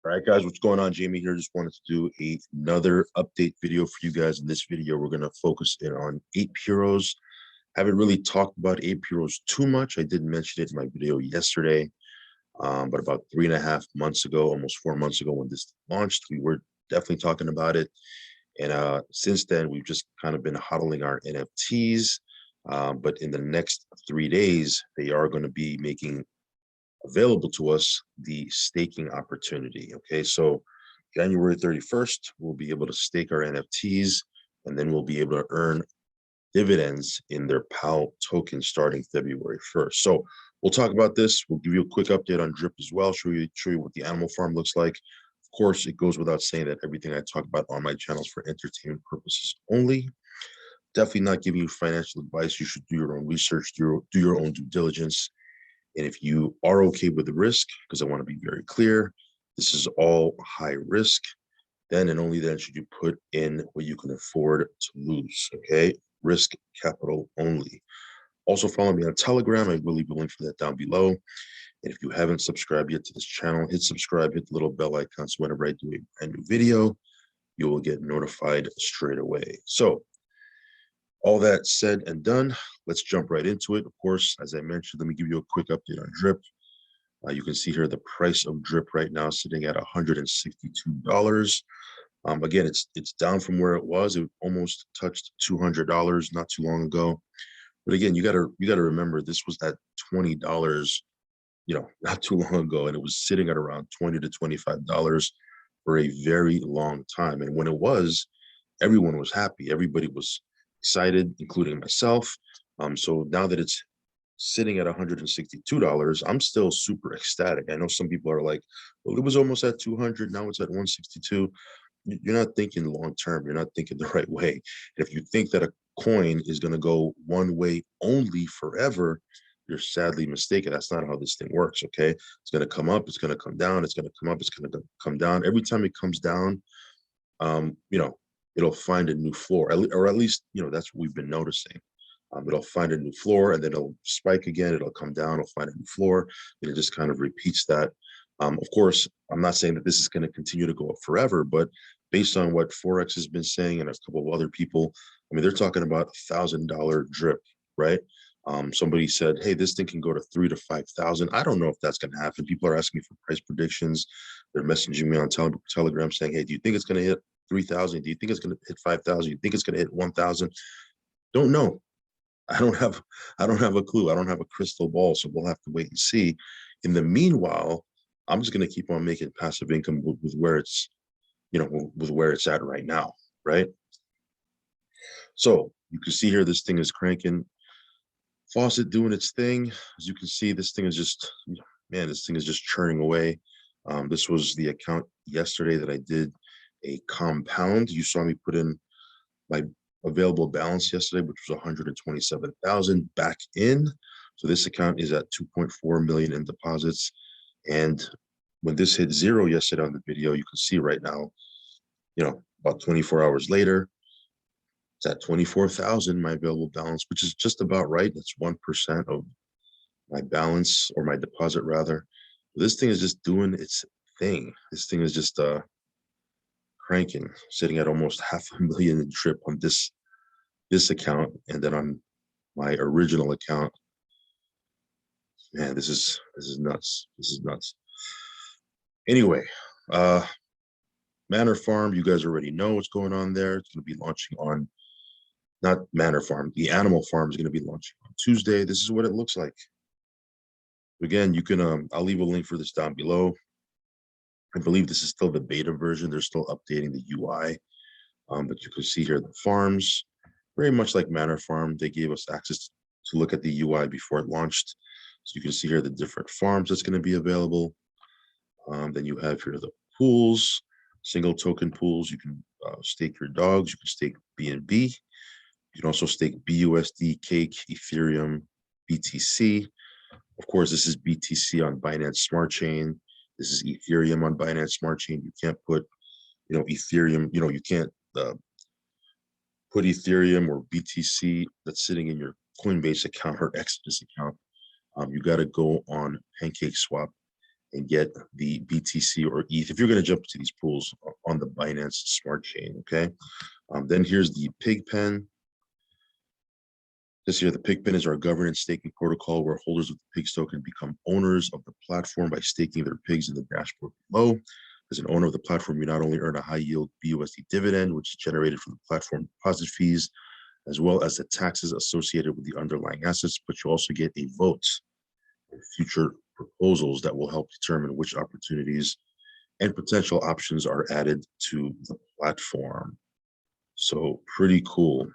All right, guys, what's going on? Jamie here. Just wanted to do another update video for you guys. In this video, we're going to focus in on ape heroes. Haven't really talked about ape heroes too much. I did mention it in my video yesterday, but about 3.5 months ago, almost 4 months ago when this launched, we were definitely talking about it. And since then, we've just kind of been hodling our NFTs. But in the next 3 days, they are going to be making available to us the staking opportunity. Okay, so January 31st, we'll be able to stake our NFTs, and then we'll be able to earn dividends in their PAL token starting February 1st. So we'll talk about this. We'll give you a quick update on Drip as well, show you what the animal farm looks like. Of course, it goes without saying that everything I talk about on my channel is for entertainment purposes only. Definitely not giving you financial advice. You should do your own research, do your own due diligence. And if you are okay with the risk, because I want to be very clear, this is all high risk, then and only then should you put in what you can afford to lose, okay? Risk capital only. Also follow me on Telegram. I will leave a link for that down below. And if you haven't subscribed yet to this channel, hit subscribe, hit the little bell icon so whenever I do a brand new video, you will get notified straight away. So all that said and done, let's jump right into it. Of course, as I mentioned, let me give you a quick update on Drip. You can see here the price of Drip right now sitting at $162. Again, it's down from where it was. It almost touched $200 not too long ago. But again, you gotta remember this was at $20, not too long ago, and it was sitting at around $20 to $25 for a very long time. And when it was, everyone was happy. Everybody was excited, including myself. So now that it's sitting at $162, I'm still super ecstatic. I know some people are like, well, it was almost at 200, now it's at 162. You're not thinking long term. You're not thinking the right way. If you think that a coin is going to go one way only forever, you're sadly mistaken. That's not how this thing works. Okay, it's going to come up, it's going to come down, it's going to come up, it's going to come down. Every time it comes down, it'll find a new floor, or at least, that's what we've been noticing. It'll find a new floor, and then it'll spike again. It'll come down, it'll find a new floor, and it just kind of repeats that. Of course, I'm not saying that this is going to continue to go up forever, but based on what Forex has been saying and a couple of other people, I mean, they're talking about $1,000 drip, right? Somebody said, hey, this thing can go to 3,000 to 5,000. I don't know if that's going to happen. People are asking me for price predictions. They're messaging me on Telegram saying, hey, do you think it's going to hit 3,000? Do you think it's going to hit 5,000? Do you think it's going to hit 1,000? Don't know. I don't have a clue. I don't have a crystal ball, so we'll have to wait and see. In the meanwhile, I'm just going to keep on making passive income with where it's, with where it's at right now, right? So you can see here, this thing is cranking. Faucet doing its thing. As you can see, this thing is just, man, this thing is just churning away. This was the account yesterday that I did a compound. You saw me put in my available balance yesterday, which was 127,000 back in. So this account is at 2.4 million in deposits. And when this hit zero yesterday on the video, you can see right now, about 24 hours later, it's at 24,000, my available balance, which is just about right. That's 1% of my balance, or my deposit rather. This thing is just doing its thing. This thing is just cranking, sitting at almost 500,000 in Drip on this account. And then on my original account, man, this is nuts. This is nuts. Anyway, Manor Farm, you guys already know what's going on there. It's going to be launching on, not Manor Farm, the animal farm is going to be launching on Tuesday. This is what it looks like. Again, you can, I'll leave a link for this down below. I believe this is still the beta version. They're still updating the UI. But you can see here the farms, very much like Manor Farm. They gave us access to look at the UI before it launched. So you can see here the different farms that's going to be available. Then you have here the pools, single token pools. You can stake your dogs. You can stake BNB. You can also stake BUSD, Cake, Ethereum, BTC. Of course, this is BTC on Binance Smart Chain. This is Ethereum on Binance Smart Chain. You can't put, Ethereum, you can't put Ethereum or BTC that's sitting in your Coinbase account or Exodus account. You got to go on PancakeSwap and get the BTC or ETH if you're going to jump to these pools on the Binance Smart Chain. Okay. Then here's the Pigpen. This here, the Pigpen is our governance staking protocol where holders of the Pigs token become owners of the platform by staking their pigs in the dashboard below. As an owner of the platform, you not only earn a high yield BUSD dividend, which is generated from the platform deposit fees, as well as the taxes associated with the underlying assets, but you also get a vote in future proposals that will help determine which opportunities and potential options are added to the platform. So pretty cool.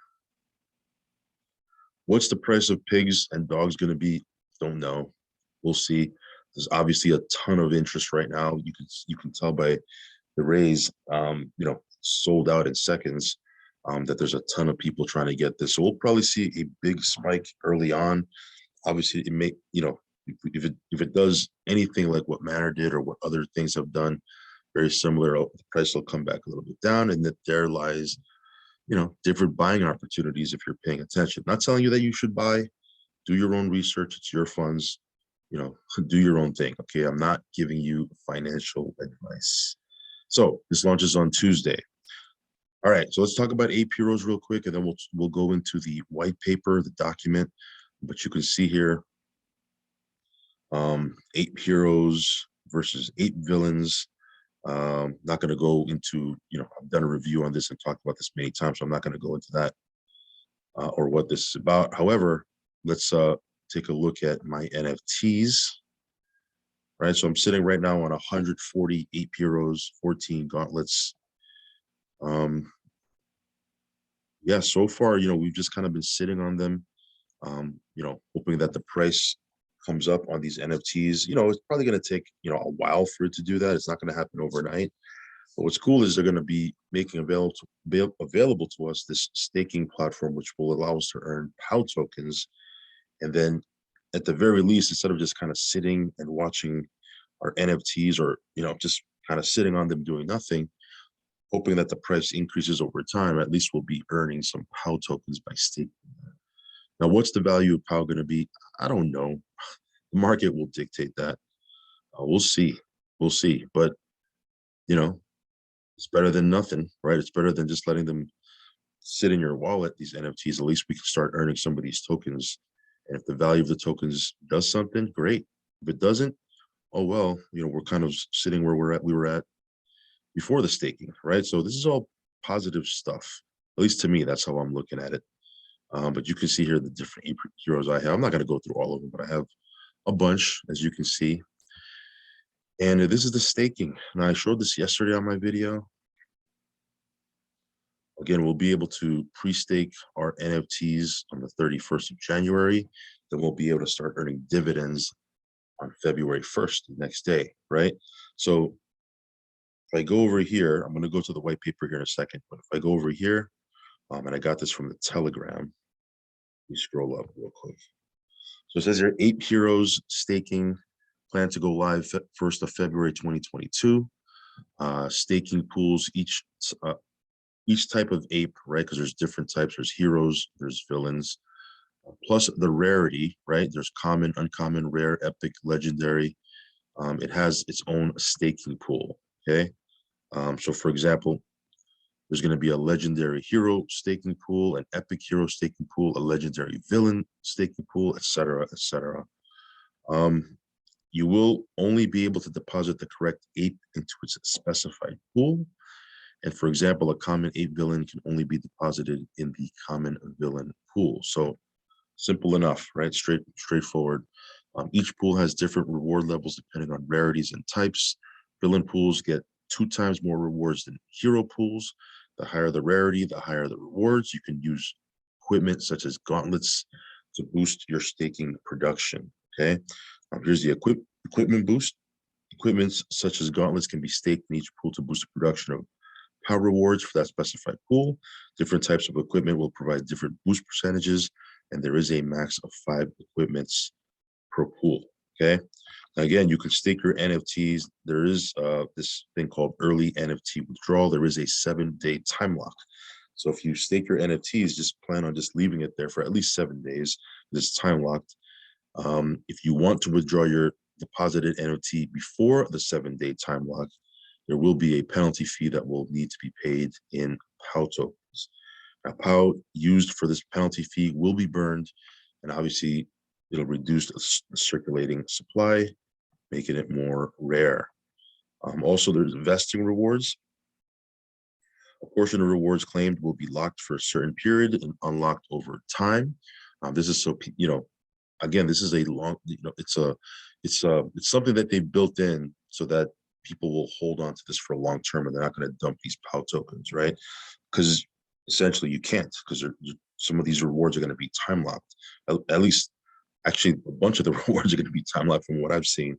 What's the price of pigs and dogs going to be? Don't know. We'll see. There's obviously a ton of interest right now. You can tell by the raise, sold out in seconds. That there's a ton of people trying to get this. So we'll probably see a big spike early on. Obviously, it may, if it does anything like what Manor did or what other things have done, very similar, the price will come back a little bit down, and that there lies different buying opportunities if you're paying attention. Not telling you that you should buy. Do your own research. It's your funds. Do your own thing. Okay, I'm not giving you financial advice. So this launches on Tuesday. All right, so let's talk about Ape Heroes real quick, and then we'll go into the white paper, the document. But you can see here, Ape Heroes versus Ape Villains. Not going to go into, I've done a review on this and talked about this many times, so I'm not going to go into that or what this is about. However, let's take a look at my NFTs. Right, so I'm sitting right now on 140 Ape Heroes, 14 gauntlets. Yeah, so far, we've just kind of been sitting on them, hoping that the price comes up on these NFTs. It's probably going to take, a while for it to do that. It's not going to happen overnight. But what's cool is they're going to be making available to us this staking platform, which will allow us to earn POW tokens. And then at the very least, instead of just kind of sitting and watching our NFTs or, just kind of sitting on them doing nothing, hoping that the price increases over time, at least we'll be earning some POW tokens by staking. Now, what's the value of POW going to be? I don't know. The market will dictate that. We'll see. We'll see. But, it's better than nothing, right? It's better than just letting them sit in your wallet, these NFTs. At least we can start earning some of these tokens. And if the value of the tokens does something, great. If it doesn't, oh, well, we're kind of sitting where we were at before the staking, right? So this is all positive stuff. At least to me, that's how I'm looking at it. But you can see here the different Ape Heroes I have. I'm not going to go through all of them, but I have a bunch, as you can see. And this is the staking. Now, I showed this yesterday on my video. Again, we'll be able to pre-stake our NFTs on the 31st of January. Then we'll be able to start earning dividends on February 1st, the next day, right? So if I go over here, I'm going to go to the white paper here in a second. But if I go over here, and I got this from the Telegram, let me scroll up real quick. So it says here, Ape Heroes staking plan to go live 1st of February 2022. Staking pools, each type of ape, right? Because there's different types. There's heroes, there's villains, plus the rarity, right? There's common, uncommon, rare, epic, legendary. It has its own staking pool, okay? So for example, there's going to be a legendary hero staking pool, an epic hero staking pool, a legendary villain staking pool, etc., etc. You will only be able to deposit the correct ape into its specified pool. And for example, a common ape villain can only be deposited in the common villain pool. So simple enough, right? Straightforward. Each pool has different reward levels depending on rarities and types. Villain pools get 2 times more rewards than hero pools. The higher the rarity, the higher the rewards. You can use equipment such as gauntlets to boost your staking production, okay? Here's the equipment boost. Equipments such as gauntlets can be staked in each pool to boost the production of POW rewards for that specified pool. Different types of equipment will provide different boost percentages, and there is a max of 5 equipments per pool, okay? Now, again, you can stake your NFTs. There is this thing called early NFT withdrawal. There is a 7-day time lock. So if you stake your NFTs, just plan on just leaving it there for at least 7 days. It's time locked. If you want to withdraw deposited NFT before the 7-day time lock, there will be a penalty fee that will need to be paid in POW tokens. Now, POW used for this penalty fee will be burned, and obviously it'll reduce the circulating supply, making it more rare. Also, there's vesting rewards. A portion of rewards claimed will be locked for a certain period and unlocked over time. This is so, again, this is a long, it's something that they built in so that people will hold on to this for a long term, and they're not going to dump these POW tokens, right? Because essentially you can't, because some of these rewards are going to be time locked. At least, actually, a bunch of the rewards are going to be time locked from what I've seen.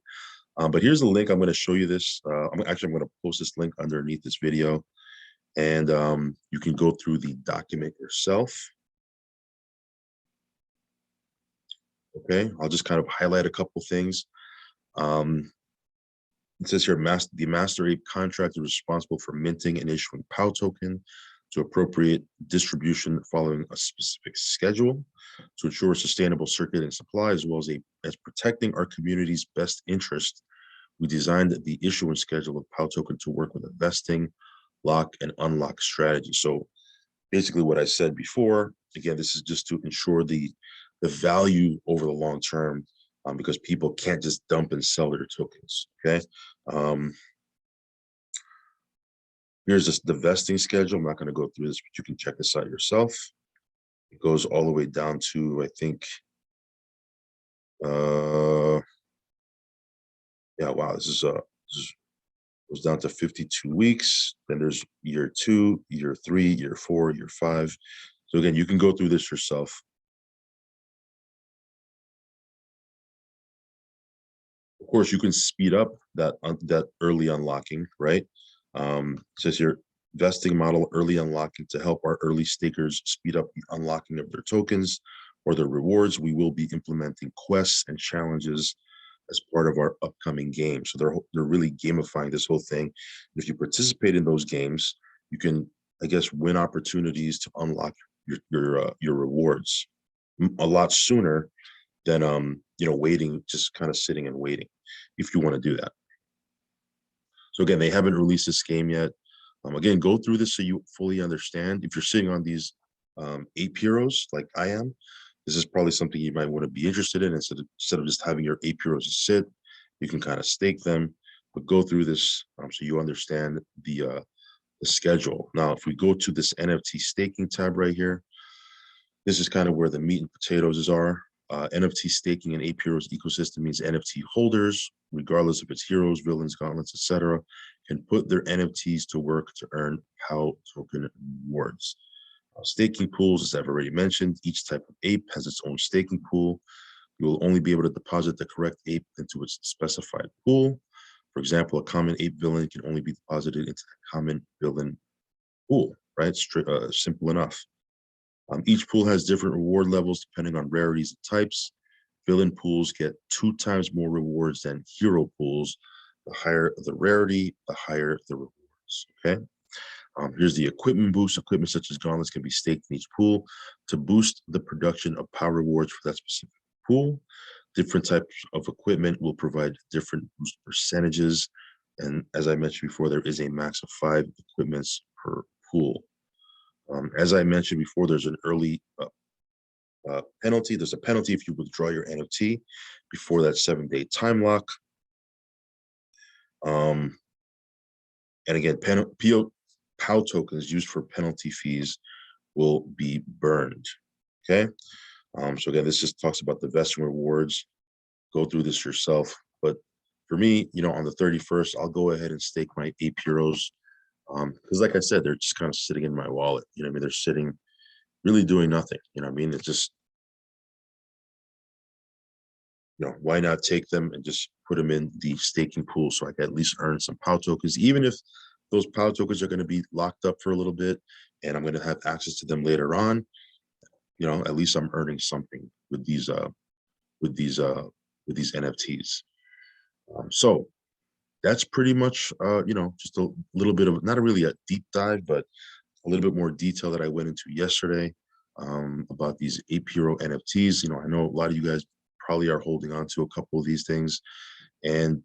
But here's the link. I'm going to show you this. I'm going to post this link underneath this video, and you can go through the document yourself. Okay, I'll just kind of highlight a couple things. It says here, the master ape contract is responsible for minting and issuing POW token to appropriate distribution following a specific schedule to ensure sustainable circulating supply, as well as protecting our community's best interest. We designed the issuance schedule of POW token to work with a vesting, lock, and unlock strategy. So basically what I said before, again, this is just to ensure the value over the long term, because people can't just dump and sell their tokens, okay? Here's just the vesting schedule. I'm not going to go through this, but you can check this out yourself. It goes all the way down to, I think, yeah, wow, this goes down to 52 weeks. Then there's year 2, year 3, year 4, year 5. So again, you can go through this yourself. Of course, you can speed up that early unlocking, right? It says here, vesting model early unlocking to help our early stakers speed up the unlocking of their tokens or their rewards. We will be implementing quests and challenges as part of our upcoming game. So they're really gamifying this whole thing. If you participate in those games, you can, I guess, win opportunities to unlock your rewards a lot sooner than waiting, just kind of sitting and waiting, if you want to do that. So again, they haven't released this game yet. Again, go through this so you fully understand. If you're sitting on these ape heroes like I am, this is probably something you might want to be interested in. Instead of just having your ape heroes sit, you can kind of stake them, but go through this so you understand the schedule. Now, if we go to this NFT staking tab right here, this is kind of where the meat and potatoes are. NFT staking in Ape Heroes ecosystem means NFT holders, regardless of its heroes, villains, gauntlets, etc., can put their NFTs to work to earn POW token rewards. Staking pools, as I've already mentioned, each type of ape has its own staking pool. You will only be able to deposit the correct ape into its specified pool. For example, a common ape villain can only be deposited into the common villain pool, right? Simple enough. Each pool has different reward levels depending on rarities and types. Villain pools get 2 times more rewards than hero pools. The higher the rarity, the higher the rewards, okay? Here's the equipment boost. Equipment such as gauntlets can be staked in each pool to boost the production of POW rewards for that specific pool. Different types of equipment will provide different boost percentages. And as I mentioned before, there is a max of 5 equipments per pool. As I mentioned before, there's an early penalty. There's a penalty if you withdraw your NFT before that 7-day time lock. And again, POW tokens used for penalty fees will be burned. Okay. So again, this just talks about the vesting rewards. Go through this yourself. But for me, on the 31st, I'll go ahead and stake my ape heroes. Because like I said, they're just kind of sitting in my wallet. I mean, they're sitting, really doing nothing. I mean, it's just, why not take them and just put them in the staking pool so I can at least earn some POW tokens, even if those POW tokens are going to be locked up for a little bit and I'm going to have access to them later on. At least I'm earning something with these NFTs. So that's pretty much, just a little bit of, not really a deep dive, but a little bit more detail that I went into yesterday about these Ape Hero NFTs. I know a lot of you guys probably are holding on to a couple of these things. And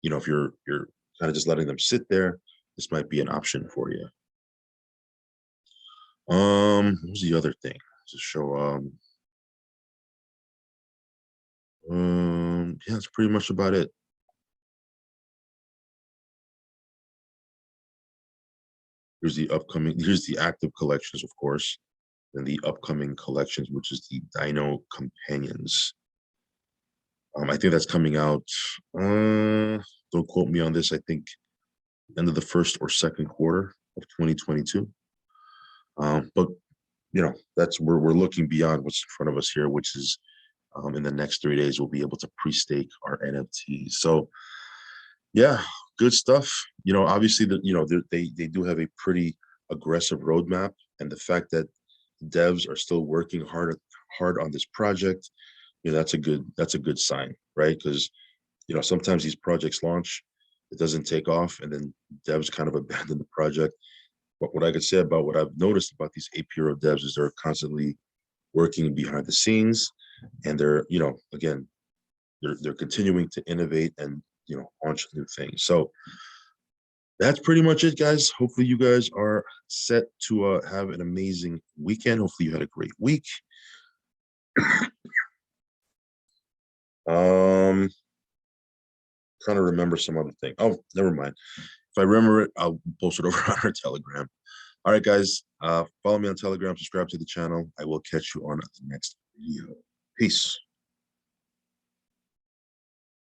if you're kind of just letting them sit there, this might be an option for you. What was the other thing to show? Yeah, that's pretty much about it. Here's the active collections, of course, and the upcoming collections, which is the Dino Companions. I think that's coming out. Don't quote me on this. I think end of the first or second quarter of 2022. But that's we're looking beyond what's in front of us here, which is in the next 3 days we'll be able to pre-stake our NFTs. So yeah, good stuff. Obviously they do have a pretty aggressive roadmap, and the fact that devs are still working hard on this project, that's a good sign, right? Because sometimes these projects launch, it doesn't take off, and then devs kind of abandon the project. But what I could say about what I've noticed about these APRO devs is they're constantly working behind the scenes, and they're again they're continuing to innovate and launch new things. So that's pretty much it, guys. Hopefully you guys are set to have an amazing weekend. Hopefully you had a great week. Trying to remember some other thing. Oh, never mind. If I remember it, I'll post it over on our Telegram. All right, guys. Follow me on Telegram, subscribe to the channel. I will catch you on the next video. Peace.